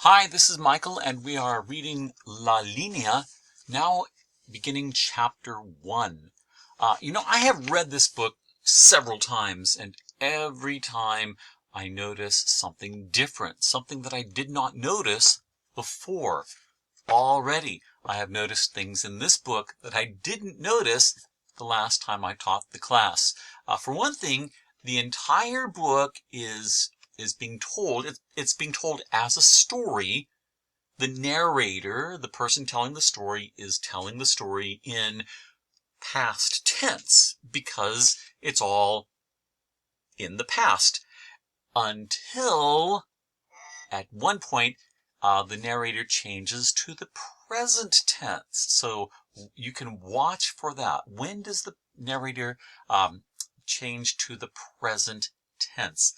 Hi, this is Michael, and we are reading La Linea, now beginning chapter 1. I have read this book several times, and every time I notice something different, something that I did not notice before. Already, I have noticed things in this book that I didn't notice the last time I taught the class. For one thing, the entire book is being told, it's being told as a story. The narrator, the person telling the story, is telling the story in past tense because it's all in the past. Until at one point, the narrator changes to the present tense. So you can watch for that. When does the narrator change to the present tense?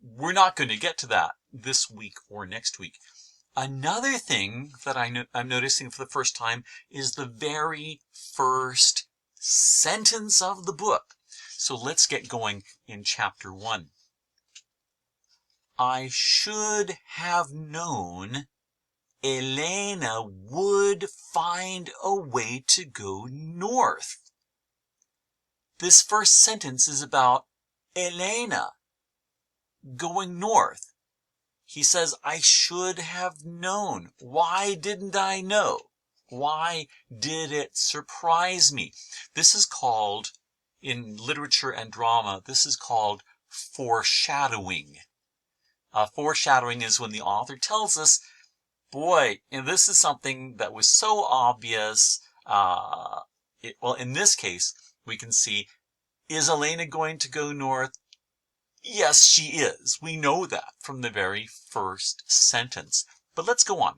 We're not going to get to that this week or next week. Another thing that I'm noticing for the first time is the very first sentence of the book. So let's get going in chapter 1. I should have known Elena would find a way to go north. This first sentence is about Elena going north. He says, I should have known. Why didn't I know? Why did it surprise me? This is called, in literature and drama, this is called foreshadowing. Foreshadowing is when the author tells us, boy, and this is something that was so obvious. Well, in this case, we can see, is Elena going to go north? Yes, she is. We know that from the very first sentence. But let's go on.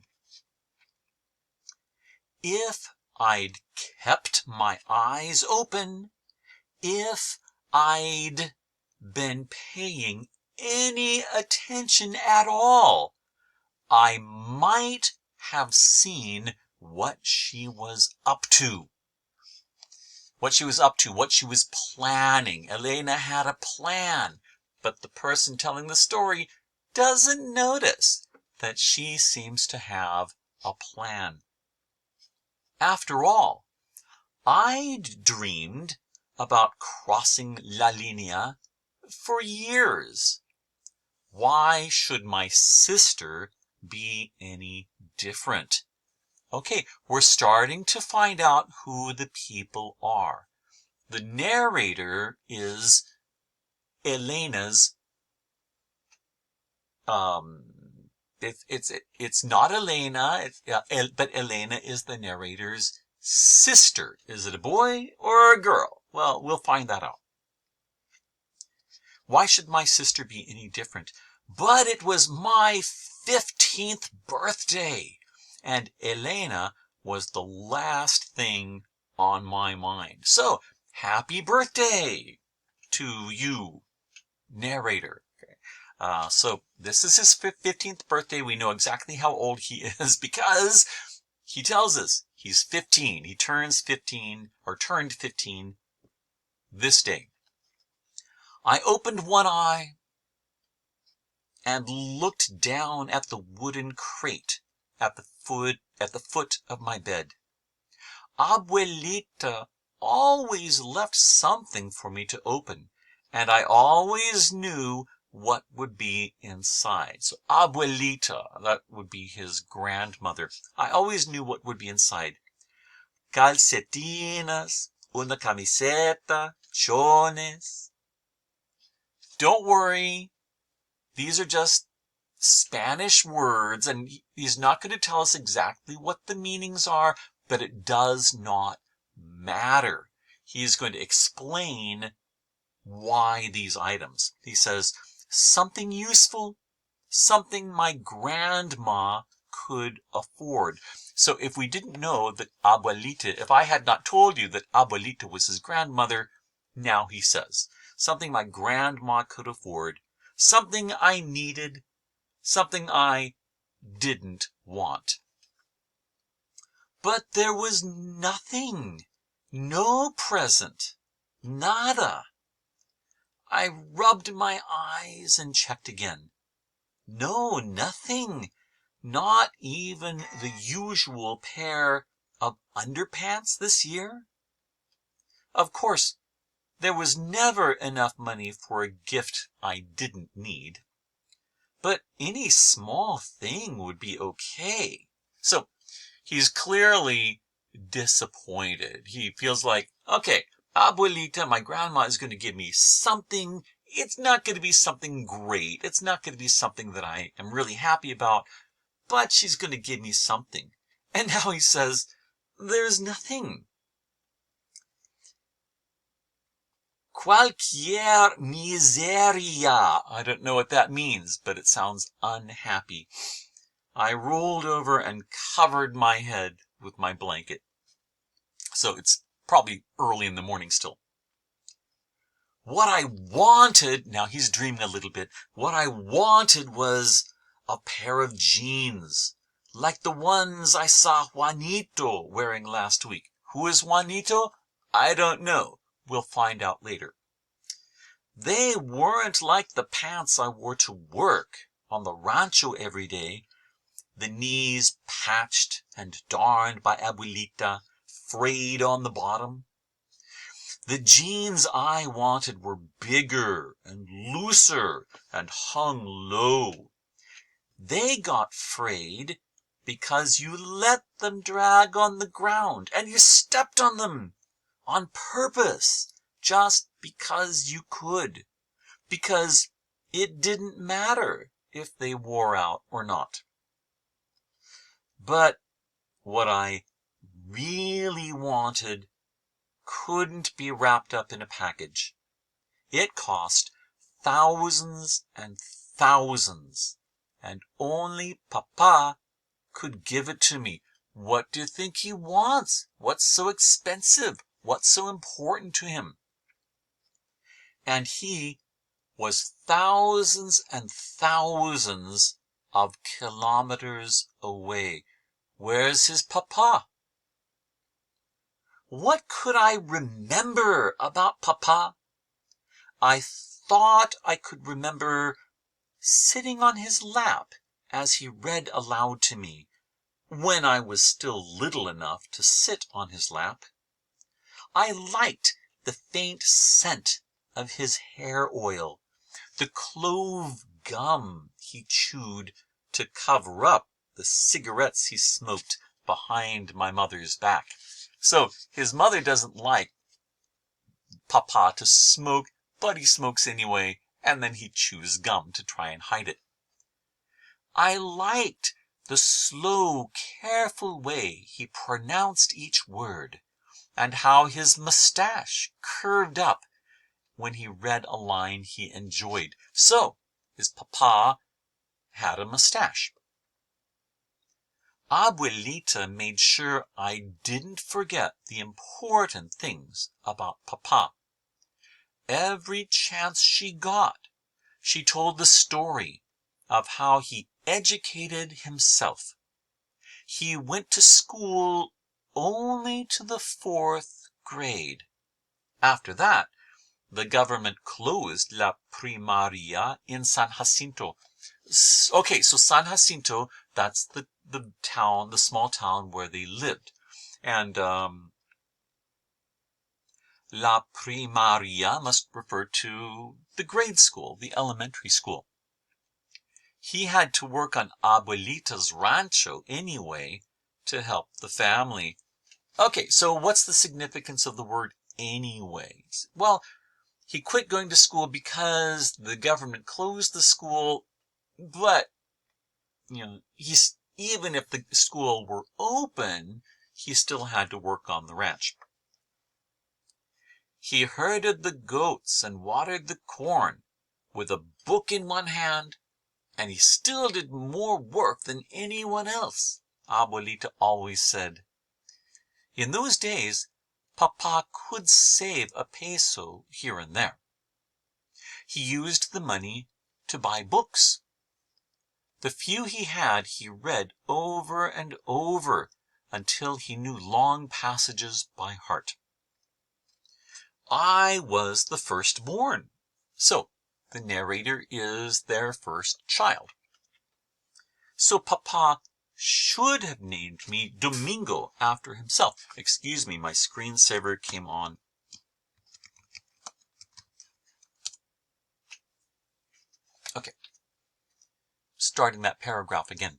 If I'd kept my eyes open, if I'd been paying any attention at all, I might have seen what she was up to. What she was up to, what she was planning. Elena had a plan. But the person telling the story doesn't notice that she seems to have a plan. After all, I'd dreamed about crossing La Linea for years. Why should my sister be any different? Okay, we're starting to find out who the people are. The narrator is Elena's it's not Elena, but Elena is the narrator's sister. Is it a boy or a girl? Well, we'll find that out. Why should my sister be any different? But it was my 15th birthday, and Elena was the last thing on my mind. So, happy birthday to you, narrator. So this is his 15th birthday. We know exactly how old he is because he tells us he's 15. He turns 15 or turned 15 this day. I opened one eye and looked down at the wooden crate at the foot of my bed. Abuelita always left something for me to open, and I always knew what would be inside. So Abuelita, that would be his grandmother. I always knew what would be inside. Calcetinas, una camiseta, chones. Don't worry, these are just Spanish words, and he's not going to tell us exactly what the meanings are, but it does not matter. He's going to explain why these items. He says, something useful, something my grandma could afford. So if we didn't know that Abuelita, if I had not told you that Abuelita was his grandmother, now he says, something my grandma could afford, something I needed, something I didn't want. But there was nothing, no present, nada. I rubbed my eyes and checked again. No, nothing. Not even the usual pair of underpants this year? Of course, there was never enough money for a gift I didn't need. But any small thing would be okay. So he's clearly disappointed. He feels like, okay, Abuelita, my grandma, is going to give me something. It's not going to be something great. It's not going to be something that I am really happy about, but she's going to give me something. And now he says, there's nothing. Cualquier miseria. I don't know what that means, but it sounds unhappy. I rolled over and covered my head with my blanket. So it's probably early in the morning still. What I wanted, now he's dreaming a little bit, what I wanted was a pair of jeans, like the ones I saw Juanito wearing last week. Who is Juanito? I don't know. We'll find out later. They weren't like the pants I wore to work on the rancho every day, the knees patched and darned by Abuelita, frayed on the bottom. The jeans I wanted were bigger and looser and hung low. They got frayed because you let them drag on the ground and you stepped on them on purpose, just because you could, because it didn't matter if they wore out or not. But what I really wanted couldn't be wrapped up in a package. It cost thousands and thousands, and only Papa could give it to me. What do you think he wants? What's so expensive? What's so important to him? And he was thousands and thousands of kilometers away. Where's his Papa? What could I remember about Papa? I thought I could remember sitting on his lap as he read aloud to me, when I was still little enough to sit on his lap. I liked the faint scent of his hair oil, the clove gum he chewed to cover up the cigarettes he smoked behind my mother's back. So his mother doesn't like Papa to smoke, but he smokes anyway, and then he chews gum to try and hide it. I liked the slow, careful way he pronounced each word, and how his mustache curved up when he read a line he enjoyed. So his Papa had a mustache. Abuelita made sure I didn't forget the important things about Papa. Every chance she got, she told the story of how he educated himself. He went to school only to the 4th grade. After that, the government closed La Primaria in San Jacinto. Okay, so San Jacinto, that's the town, the small town where they lived. And La Primaria must refer to the grade school, the elementary school. He had to work on Abuelita's rancho anyway to help the family. Okay, so what's the significance of the word anyways? Well, he quit going to school because the government closed the school, but, even if the school were open, he still had to work on the ranch. He herded the goats and watered the corn with a book in one hand, and he still did more work than anyone else, Abuelita always said. In those days, Papa could save a peso here and there. He used the money to buy books. The few he had he read over and over until he knew long passages by heart. I was the firstborn, so the narrator is their first child. So Papa should have named me Domingo after himself. Excuse me, my screensaver came on. Okay, starting that paragraph again.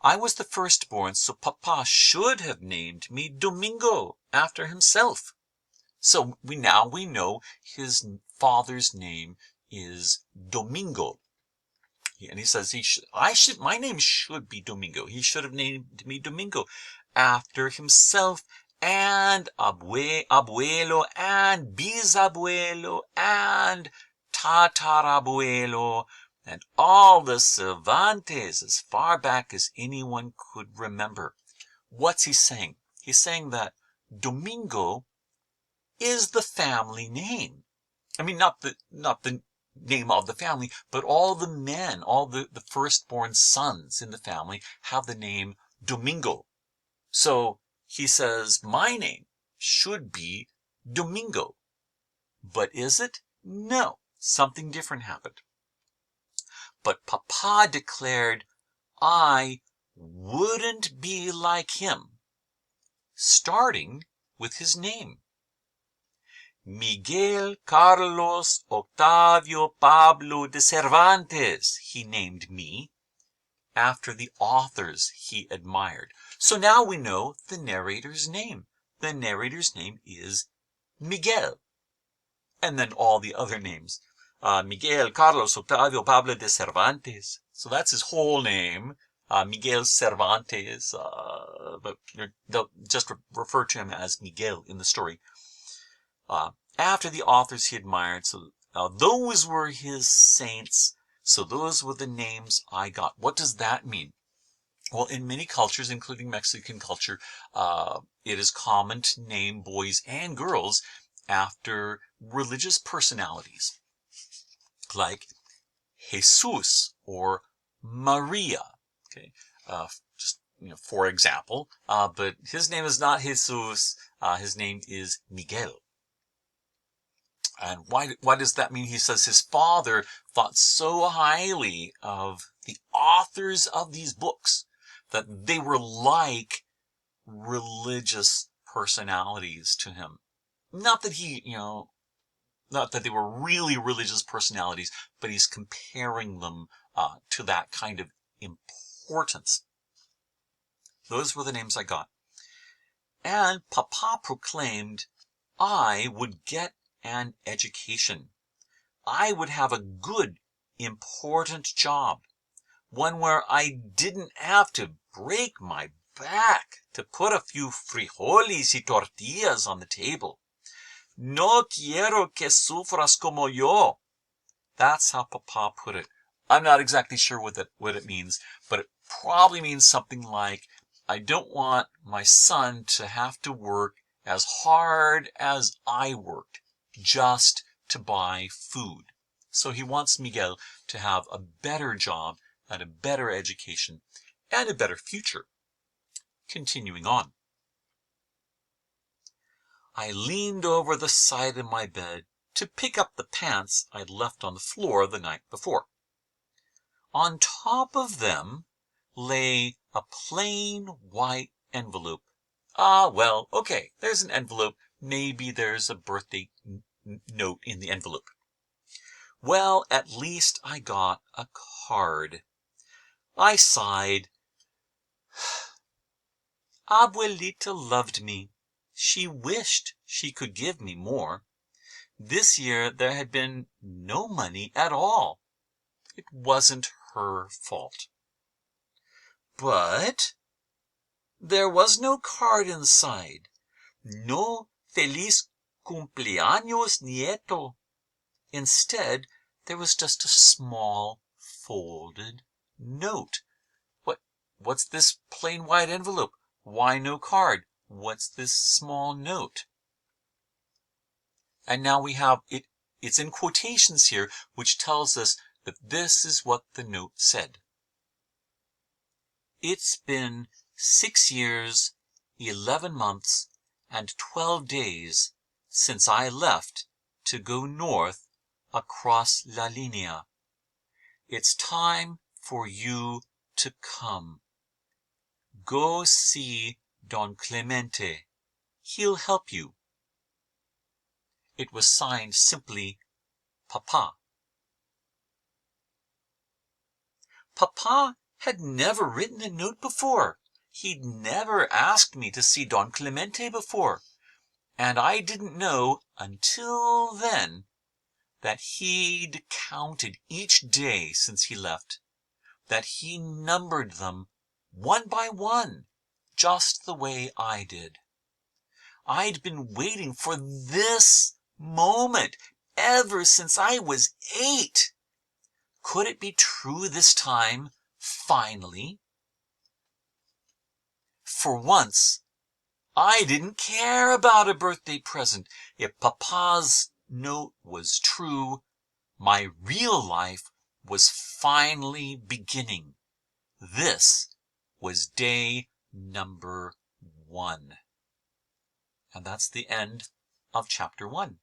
I was the firstborn, so Papa should have named me Domingo after himself. So now we know his father's name is Domingo. And he says my name should be Domingo. He should have named me Domingo after himself, and abuelo and bisabuelo and tatarabuelo and all the Cervantes as far back as anyone could remember. What's he saying? He's saying that Domingo is the family name. I mean, not the name of the family, but all the men, all the firstborn sons in the family have the name Domingo. So he says, my name should be Domingo. But is it? No, something different happened. But Papa declared I wouldn't be like him, starting with his name. Miguel Carlos Octavio Pablo de Cervantes, he named me, after the authors he admired. So now we know the narrator's name. The narrator's name is Miguel. And then all the other names. Miguel Carlos Octavio Pablo de Cervantes. So that's his whole name. Miguel Cervantes. But they'll just refer to him as Miguel in the story. After the authors he admired. So those were his saints. So those were the names I got. What does that mean? Well, in many cultures, including Mexican culture, it is common to name boys and girls after religious personalities, like Jesus or Maria. Okay, just for example. But his name is not Jesus. His name is Miguel. And why does that mean? He says his father thought so highly of the authors of these books that they were like religious personalities to him. Not that not that they were really religious personalities, but he's comparing them to that kind of importance. Those were the names I got. And Papa proclaimed I would get an education. I would have a good, important job. One where I didn't have to break my back to put a few frijoles y tortillas on the table. No quiero que sufras como yo. That's how Papa put it. I'm not exactly sure what it means, but it probably means something like, I don't want my son to have to work as hard as I worked just to buy food. So he wants Miguel to have a better job and a better education and a better future. Continuing on. I leaned over the side of my bed to pick up the pants I'd left on the floor the night before. On top of them lay a plain white envelope. Well, okay, there's an envelope. Maybe there's a birthday note in the envelope. Well, at least I got a card. I sighed. Abuelita loved me. She wished she could give me more. This year there had been no money at all. It wasn't her fault. But there was no card inside. No feliz cumpleaños, nieto. Instead, there was just a small folded note. What's this plain white envelope? Why no card? What's this small note? And now we have it. It's in quotations here, which tells us that this is what the note said. It's been 6 years, 11 months, and 12 days since I left to go north across La Linea. It's time for you to come. Go see Don Clemente. He'll help you. It was signed simply Papa. Papa had never written a note before. He'd never asked me to see Don Clemente before. And I didn't know until then that he'd counted each day since he left, that he numbered them one by one, just the way I did. I'd been waiting for this moment ever since I was 8. Could it be true this time, finally? For once, I didn't care about a birthday present. If Papa's note was true, my real life was finally beginning. This was day number 1. And that's the end of chapter 1.